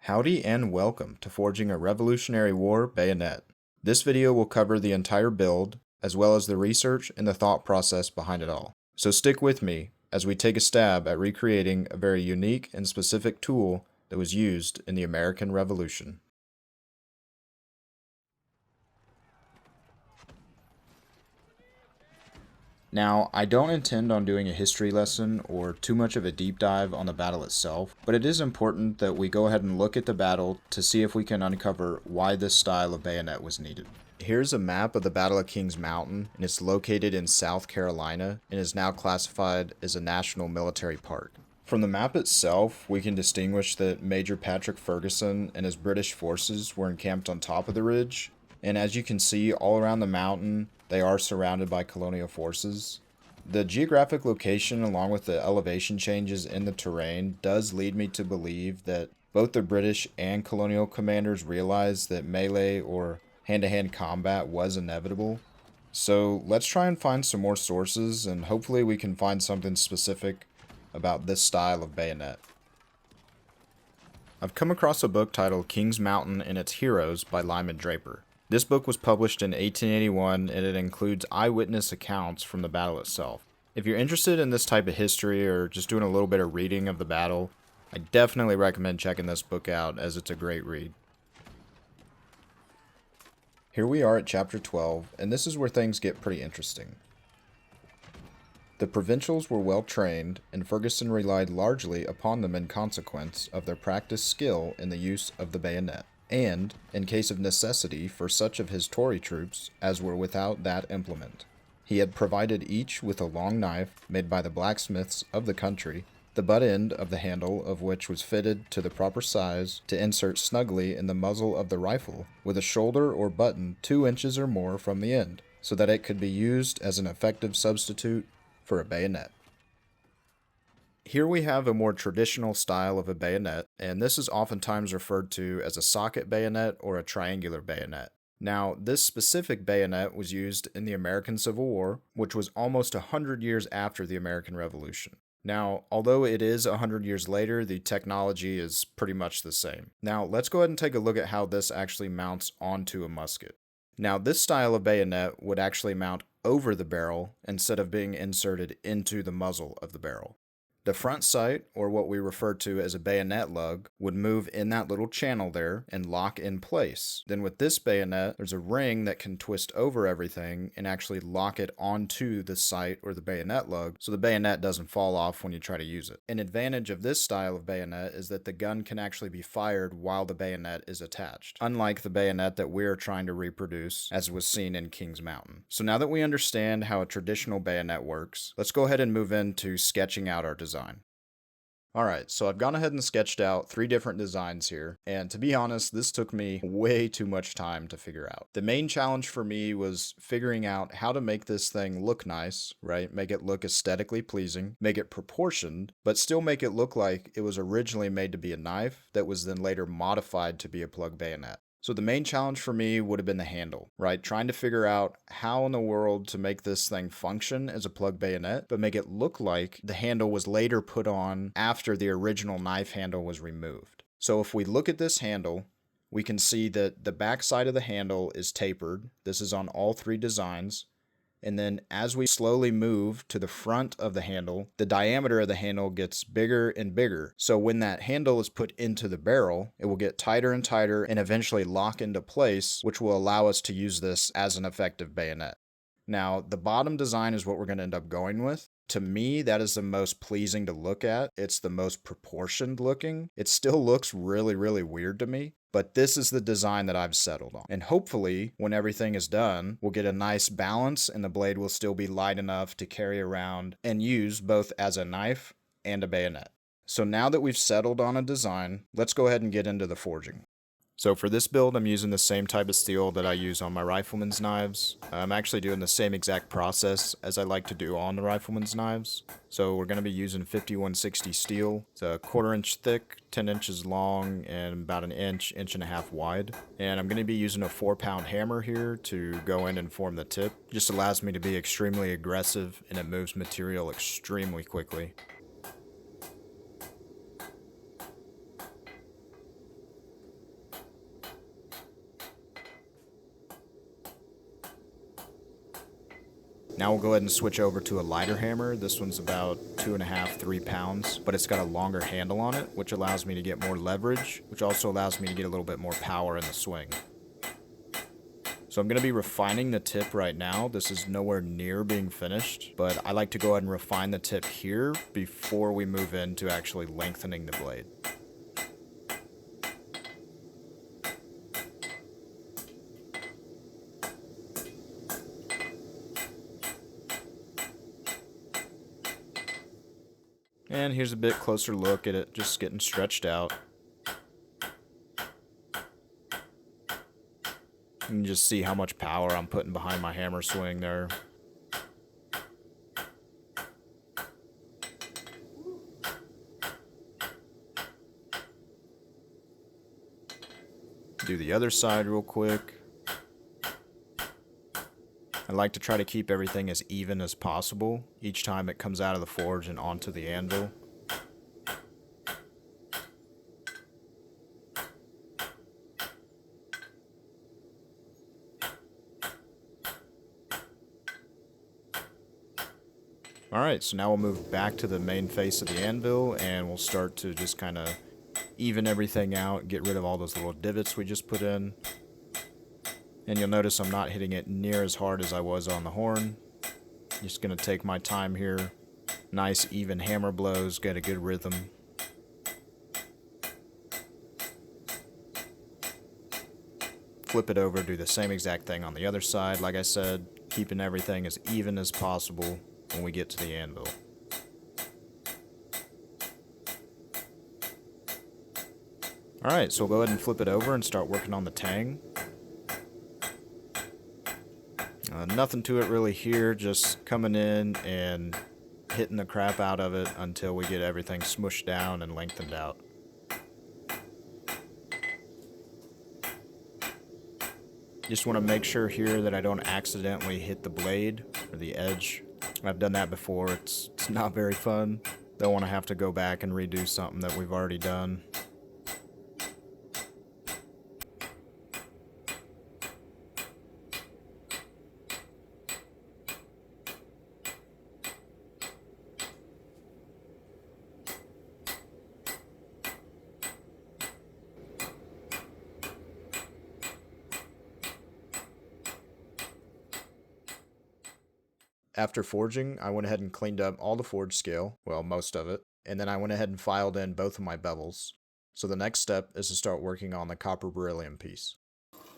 Howdy and welcome to Forging a Revolutionary War Bayonet. This video will cover the entire build, as well as the research and the thought process behind it all. So stick with me as we take a stab at recreating a very unique and specific tool that was used in the American Revolution. Now, I don't intend on doing a history lesson or too much of a deep dive on the battle itself, but it is important that we go ahead and look at the battle to see if we can uncover why this style of bayonet was needed. Here's a map of the Battle of Kings Mountain, and it's located in South Carolina and is now classified as a national military park. From the map itself, we can distinguish that Major Patrick Ferguson and his British forces were encamped on top of the ridge, and as you can see all around the mountain, they are surrounded by colonial forces. The geographic location along with the elevation changes in the terrain does lead me to believe that both the British and colonial commanders realized that melee or hand-to-hand combat was inevitable. So let's try and find some more sources, and hopefully we can find something specific about this style of bayonet. I've come across a book titled Kings Mountain and Its Heroes by Lyman Draper. This book was published in 1881, and it includes eyewitness accounts from the battle itself. If you're interested in this type of history or just doing a little bit of reading of the battle, I definitely recommend checking this book out, as it's a great read. Here we are at chapter 12, and this is where things get pretty interesting. The provincials were well trained, and Ferguson relied largely upon them in consequence of their practiced skill in the use of the bayonet, and, in case of necessity for such of his Tory troops as were without that implement. He had provided each with a long knife made by the blacksmiths of the country, the butt end of the handle of which was fitted to the proper size to insert snugly in the muzzle of the rifle, with a shoulder or button 2 inches or more from the end, so that it could be used as an effective substitute for a bayonet. Here we have a more traditional style of a bayonet, and this is oftentimes referred to as a socket bayonet or a triangular bayonet. Now, this specific bayonet was used in the American Civil War, which was almost 100 years after the American Revolution. Now, although it is 100 years later, the technology is pretty much the same. Now, let's go ahead and take a look at how this actually mounts onto a musket. Now, this style of bayonet would actually mount over the barrel instead of being inserted into the muzzle of the barrel. The front sight, or what we refer to as a bayonet lug, would move in that little channel there and lock in place. Then with this bayonet, there's a ring that can twist over everything and actually lock it onto the sight or the bayonet lug so the bayonet doesn't fall off when you try to use it. An advantage of this style of bayonet is that the gun can actually be fired while the bayonet is attached, unlike the bayonet that we're trying to reproduce as was seen in Kings Mountain. So now that we understand how a traditional bayonet works, let's go ahead and move into sketching out our design. Alright, so I've gone ahead and sketched out 3 different designs here, and to be honest, this took me way too much time to figure out. The main challenge for me was figuring out how to make this thing look nice, right? Make it look aesthetically pleasing, make it proportioned, but still make it look like it was originally made to be a knife that was then later modified to be a plug bayonet. So the main challenge for me would have been the handle, right? Trying to figure out how in the world to make this thing function as a plug bayonet, but make it look like the handle was later put on after the original knife handle was removed. So if we look at this handle, we can see that the back side of the handle is tapered. This is on all 3 designs. And then as we slowly move to the front of the handle, the diameter of the handle gets bigger and bigger. So when that handle is put into the barrel, it will get tighter and tighter and eventually lock into place, which will allow us to use this as an effective bayonet. Now, the bottom design is what we're going to end up going with. To me, that is the most pleasing to look at. It's the most proportioned looking. It still looks really, really weird to me, but this is the design that I've settled on. And hopefully, when everything is done, we'll get a nice balance and the blade will still be light enough to carry around and use both as a knife and a bayonet. So now that we've settled on a design, let's go ahead and get into the forging. So for this build, I'm using the same type of steel that I use on my rifleman's knives. I'm actually doing the same exact process as I like to do on the rifleman's knives. So we're going to be using 5160 steel. It's a 1/4 inch thick, 10 inches long, and about an inch, inch and a half wide. And I'm going to be using a 4-pound hammer here to go in and form the tip. It just allows me to be extremely aggressive, and it moves material extremely quickly. Now we'll go ahead and switch over to a lighter hammer. This one's about 2.5, 3 pounds, but it's got a longer handle on it, which allows me to get more leverage, which also allows me to get a little bit more power in the swing. So I'm going to be refining the tip right now. This is nowhere near being finished, but I like to go ahead and refine the tip here before we move into actually lengthening the blade. And here's a bit closer look at it just getting stretched out. You can just see how much power I'm putting behind my hammer swing there. Do the other side real quick. I like to try to keep everything as even as possible each time it comes out of the forge and onto the anvil. Alright, so now we'll move back to the main face of the anvil and we'll start to just kind of even everything out, get rid of all those little divots we just put in. And you'll notice I'm not hitting it near as hard as I was on the horn. Just going to take my time here. Nice even hammer blows, get a good rhythm. Flip it over, do the same exact thing on the other side, like I said, keeping everything as even as possible when we get to the anvil. Alright, so we'll go ahead and flip it over and start working on the tang. Nothing to it really here, just coming in and hitting the crap out of it until we get everything smushed down and lengthened out. Just want to make sure here that I don't accidentally hit the blade or the edge. I've done that before, it's not very fun. Don't want to have to go back and redo something that we've already done. After forging, I went ahead and cleaned up all the forge scale, well, most of it, and then I went ahead and filed in both of my bevels. So the next step is to start working on the copper beryllium piece.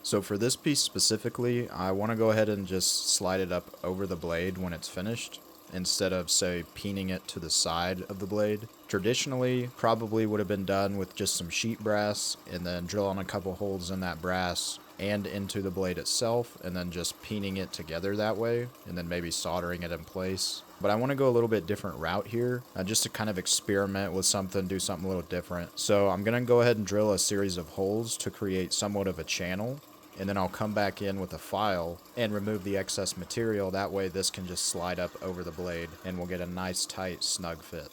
So for this piece specifically, I want to go ahead and just slide it up over the blade when it's finished, instead of, say, peening it to the side of the blade. Traditionally, probably would have been done with just some sheet brass, and then drilling a couple holes in that brass and into the blade itself, and then just peening it together that way, and then maybe soldering it in place. But I want to go a little bit different route here, just to kind of experiment with something, do something a little different. So I'm going to go ahead and drill a series of holes to create somewhat of a channel, and then I'll come back in with a file and remove the excess material. That way this can just slide up over the blade and we'll get a nice tight snug fit.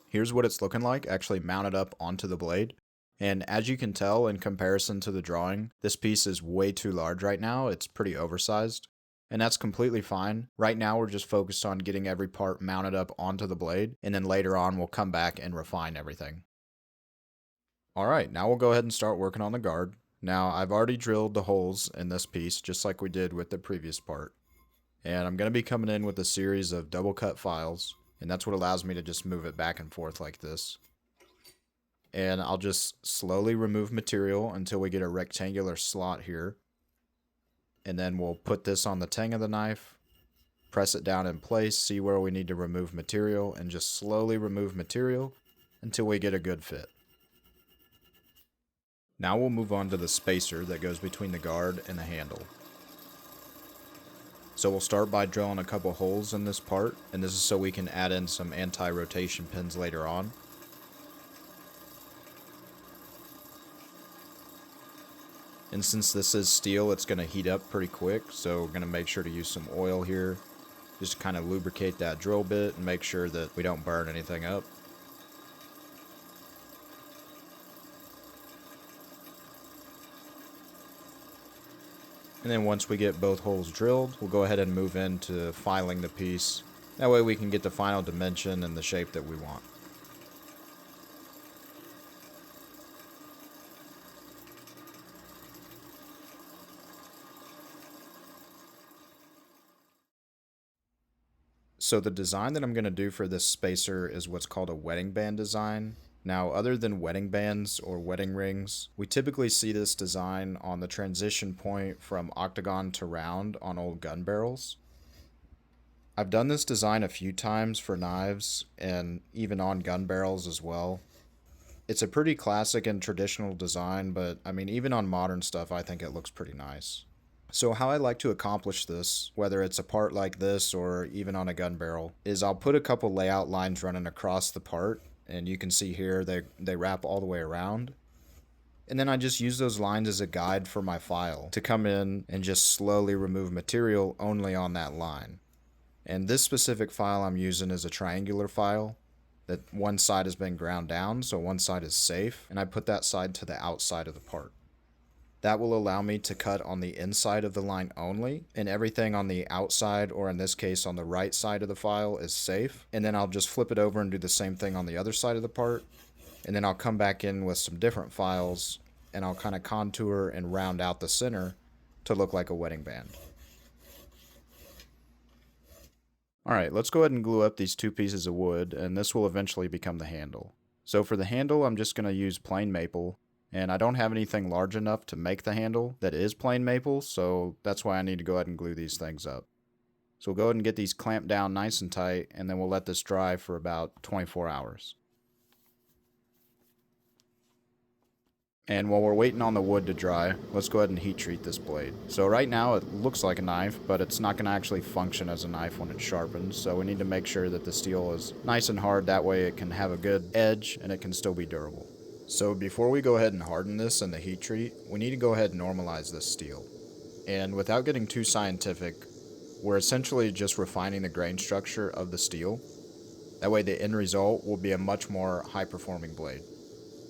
Here's what it's looking like actually mounted up onto the blade. And as you can tell in comparison to the drawing, this piece is way too large right now. It's pretty oversized. And that's completely fine. Right now we're just focused on getting every part mounted up onto the blade, and then later on we'll come back and refine everything. Alright, now we'll go ahead and start working on the guard. Now I've already drilled the holes in this piece just like we did with the previous part. And I'm going to be coming in with a series of double cut files, and that's what allows me to just move it back and forth like this. And I'll just slowly remove material until we get a rectangular slot here. And then we'll put this on the tang of the knife, press it down in place, see where we need to remove material, and just slowly remove material until we get a good fit. Now we'll move on to the spacer that goes between the guard and the handle. So we'll start by drilling a couple holes in this part, and this is so we can add in some anti-rotation pins later on. And since this is steel, it's going to heat up pretty quick, so we're going to make sure to use some oil here, just to kind of lubricate that drill bit and make sure that we don't burn anything up. And then once we get both holes drilled, we'll go ahead and move into filing the piece. That way we can get the final dimension and the shape that we want. So the design that I'm going to do for this spacer is what's called a wedding band design. Now, other than wedding bands or wedding rings, we typically see this design on the transition point from octagon to round on old gun barrels. I've done this design a few times for knives and even on gun barrels as well. It's a pretty classic and traditional design, but I mean, even on modern stuff, I think it looks pretty nice. So how I like to accomplish this, whether it's a part like this or even on a gun barrel, is I'll put a couple layout lines running across the part, and you can see here they wrap all the way around. And then I just use those lines as a guide for my file to come in and just slowly remove material only on that line. And this specific file I'm using is a triangular file that one side has been ground down, so one side is safe, and I put that side to the outside of the part. That will allow me to cut on the inside of the line only, and everything on the outside, or in this case on the right side of the file, is safe. And then I'll just flip it over and do the same thing on the other side of the part, and then I'll come back in with some different files, and I'll kind of contour and round out the center to look like a wedding band. Alright, let's go ahead and glue up these two pieces of wood, and this will eventually become the handle. So for the handle, I'm just going to use plain maple, and I don't have anything large enough to make the handle that is plain maple, so that's why I need to go ahead and glue these things up. So we'll go ahead and get these clamped down nice and tight, and then we'll let this dry for about 24 hours. And while we're waiting on the wood to dry, let's go ahead and heat treat this blade. So right now it looks like a knife, but it's not going to actually function as a knife when it's sharpened, so we need to make sure that the steel is nice and hard, that way it can have a good edge and it can still be durable. So before we go ahead and harden this in the heat treat, we need to go ahead and normalize this steel. And without getting too scientific, we're essentially just refining the grain structure of the steel. That way the end result will be a much more high-performing blade.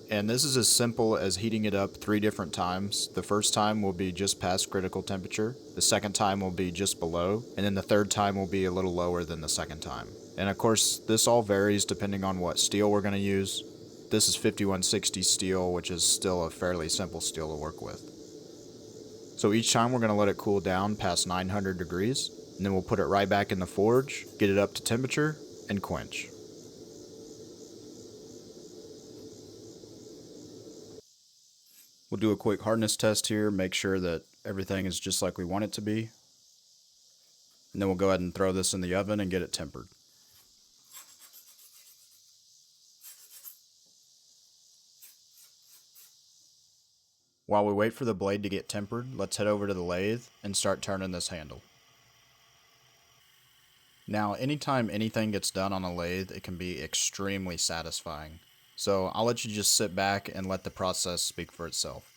And this is as simple as heating it up 3 different times. The first time will be just past critical temperature, the second time will be just below, and then the third time will be a little lower than the second time. And of course, this all varies depending on what steel we're going to use. This is 5160 steel, which is still a fairly simple steel to work with. So each time we're going to let it cool down past 900 degrees, and then we'll put it right back in the forge, get it up to temperature, and quench. We'll do a quick hardness test here, make sure that everything is just like we want it to be. And then we'll go ahead and throw this in the oven and get it tempered. While we wait for the blade to get tempered, let's head over to the lathe and start turning this handle. Now, anytime anything gets done on a lathe, it can be extremely satisfying. So I'll let you just sit back and let the process speak for itself.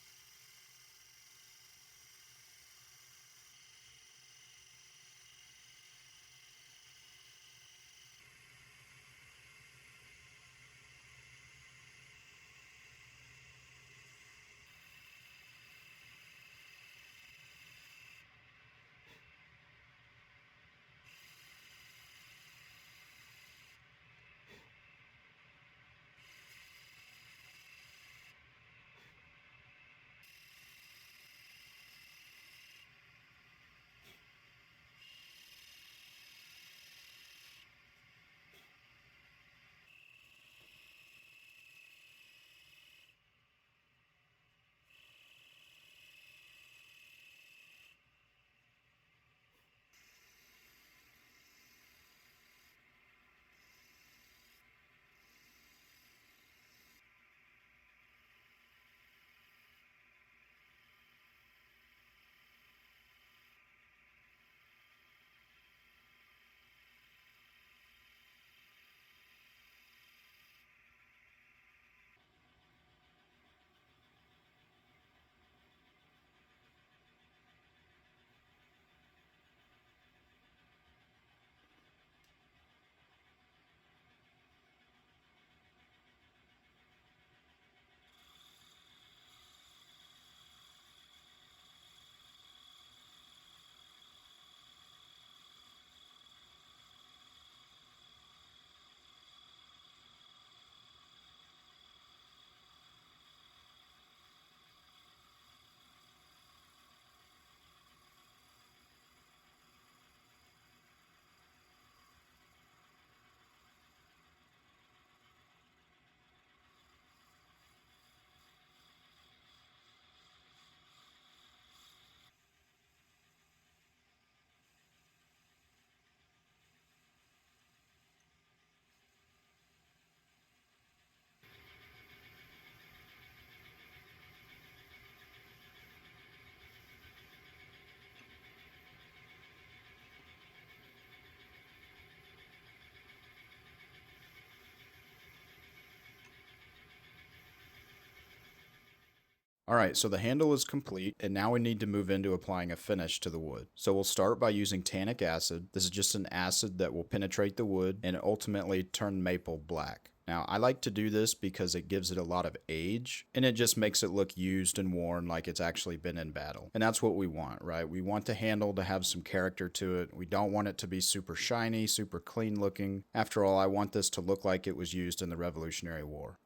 Alright, so the handle is complete, and now we need to move into applying a finish to the wood. So we'll start by using tannic acid. This is just an acid that will penetrate the wood and ultimately turn maple black. Now, I like to do this because it gives it a lot of age, and it just makes it look used and worn like it's actually been in battle. And that's what we want, right? We want the handle to have some character to it. We don't want it to be super shiny, super clean looking. After all, I want this to look like it was used in the Revolutionary War.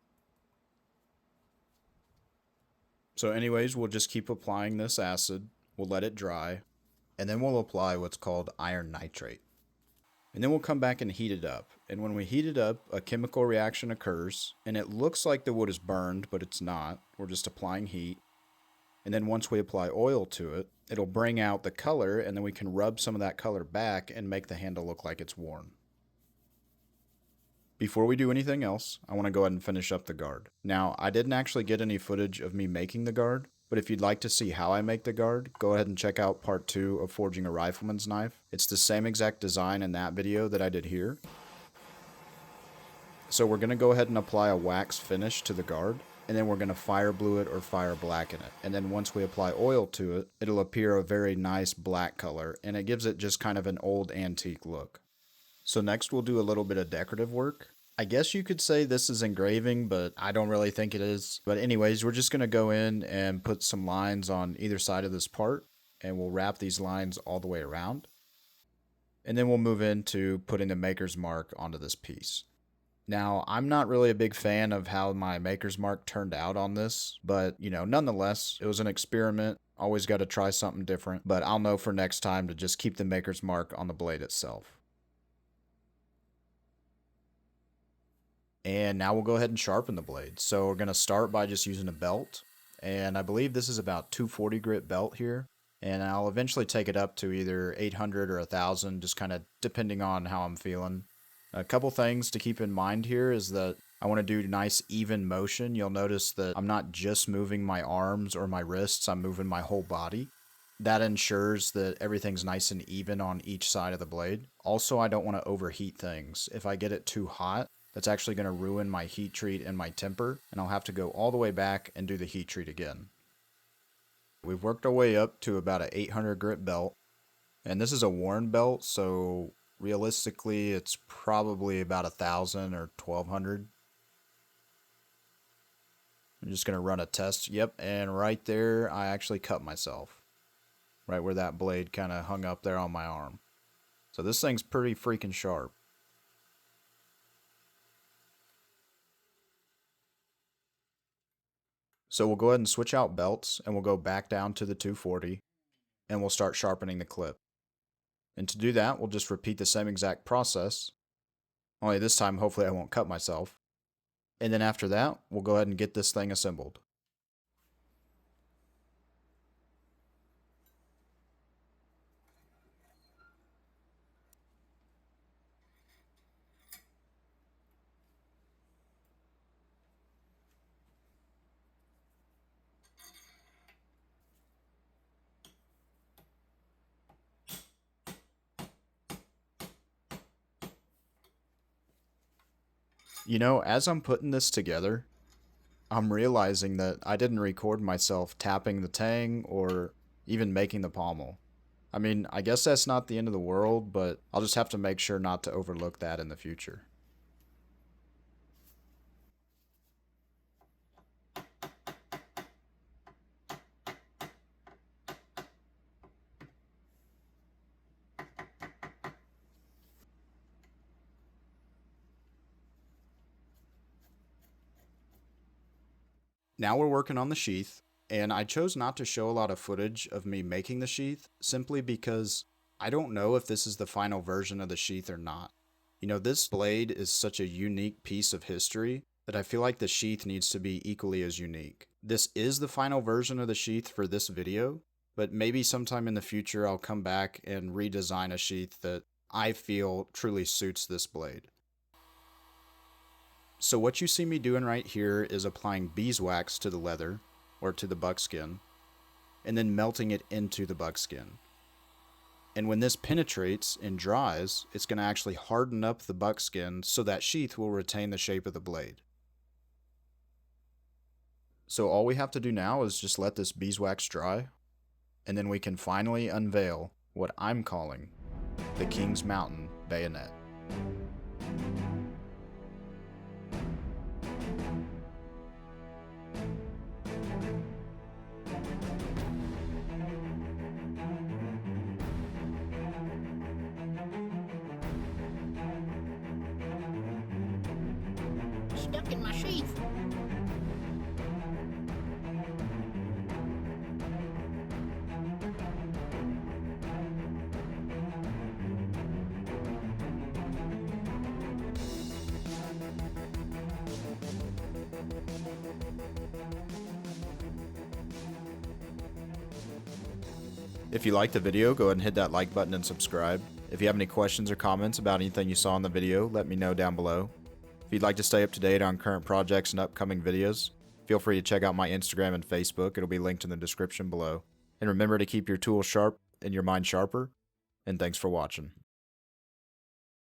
So anyways, we'll just keep applying this acid, we'll let it dry, and then we'll apply what's called iron nitrate. And then we'll come back and heat it up. And when we heat it up, a chemical reaction occurs, and it looks like the wood is burned, but it's not. We're just applying heat. And then once we apply oil to it, it'll bring out the color, and then we can rub some of that color back and make the handle look like it's worn. Before we do anything else, I want to go ahead and finish up the guard. Now, I didn't actually get any footage of me making the guard, but if you'd like to see how I make the guard, go ahead and check out part 2 of forging a rifleman's knife. It's the same exact design in that video that I did here. So we're going to go ahead and apply a wax finish to the guard, and then we're going to fire blue it or fire blacken it. And then once we apply oil to it, it'll appear a very nice black color, and it gives it just kind of an old antique look. So next we'll do a little bit of decorative work. I guess you could say this is engraving, but I don't really think it is. But anyways, we're just going to go in and put some lines on either side of this part, and we'll wrap these lines all the way around. And then we'll move into putting the maker's mark onto this piece. Now, I'm not really a big fan of how my maker's mark turned out on this, but nonetheless, it was an experiment. Always got to try something different, but I'll know for next time to just keep the maker's mark on the blade itself. And now we'll go ahead and sharpen the blade. So we're going to start by just using a belt. And I believe this is about 240 grit belt here. And I'll eventually take it up to either 800 or 1000, just kind of depending on how I'm feeling. A couple things to keep in mind here is that I want to do nice even motion. You'll notice that I'm not just moving my arms or my wrists, I'm moving my whole body. That ensures that everything's nice and even on each side of the blade. Also, I don't want to overheat things. If I get it too hot, that's actually going to ruin my heat treat and my temper, and I'll have to go all the way back and do the heat treat again. We've worked our way up to about an 800 grit belt, and this is a worn belt, so realistically it's probably about 1000 or 1200. I'm just going to run a test. Yep, and right there I actually cut myself. Right where that blade kind of hung up there on my arm. So this thing's pretty freaking sharp. So we'll go ahead and switch out belts, and we'll go back down to the 240, and we'll start sharpening the clip. And to do that, we'll just repeat the same exact process, only this time hopefully I won't cut myself. And then after that, we'll go ahead and get this thing assembled. As I'm putting this together, I'm realizing that I didn't record myself tapping the tang or even making the pommel. I mean, I guess that's not the end of the world, but I'll just have to make sure not to overlook that in the future. Now we're working on the sheath, and I chose not to show a lot of footage of me making the sheath simply because I don't know if this is the final version of the sheath or not. This blade is such a unique piece of history that I feel like the sheath needs to be equally as unique. This is the final version of the sheath for this video, but maybe sometime in the future I'll come back and redesign a sheath that I feel truly suits this blade. So what you see me doing right here is applying beeswax to the leather, or to the buckskin, and then melting it into the buckskin. And when this penetrates and dries, it's going to actually harden up the buckskin so that sheath will retain the shape of the blade. So all we have to do now is just let this beeswax dry, and then we can finally unveil what I'm calling the King's Mountain Bayonet. Stuck in my sheath. If you liked the video, go ahead and hit that like button and subscribe. If you have any questions or comments about anything you saw in the video, let me know down below. If you'd like to stay up to date on current projects and upcoming videos, feel free to check out my Instagram and Facebook. It'll be linked in the description below. And remember to keep your tools sharp and your mind sharper. And thanks for watching.